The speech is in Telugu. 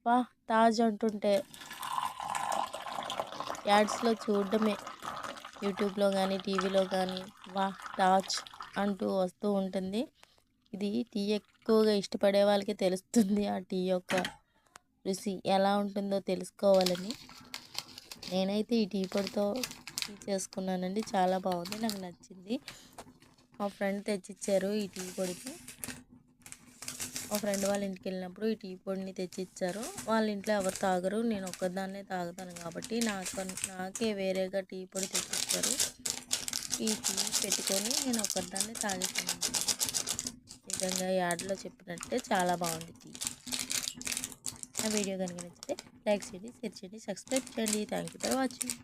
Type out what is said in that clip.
వా తాజ్ అంటుంటే యాడ్స్లో చూడడమే, యూట్యూబ్లో కానీ టీవీలో కానీ వా తాజ్ అంటూ వస్తూ ఉంటుంది. ఇది టీ ఎక్కువగా ఇష్టపడే వాళ్ళకి తెలుస్తుంది ఆ టీ యొక్క రుచి ఎలా ఉంటుందో తెలుసుకోవాలని. నేనైతే ఈ టీ పొడితో టీ చేసుకున్నానండి. చాలా బాగుంది, నాకు నచ్చింది. మా ఫ్రెండ్ తెచ్చిచ్చారు ఈ టీ పొడిని. మా ఫ్రెండ్ వాళ్ళ ఇంటికి వెళ్ళినప్పుడు ఈ టీ పొడిని తెచ్చిచ్చారు. వాళ్ళ ఇంట్లో ఎవరు తాగరు, నేను ఒక్కదాన్నే తాగుతాను కాబట్టి నాకే వేరేగా టీ పొడి తెచ్చిచ్చారు. ఈ టీ పెట్టుకొని నేను ఒక్కదాన్నే తాగేసాను. నిజంగా యాడ్లో చెప్పినట్టే చాలా బాగుంది టీ. నా వీడియో కనుక నచ్చితే లైక్ చేయండి, షేర్ చేయండి, సబ్స్క్రైబ్ చేయండి. Thank you for watching.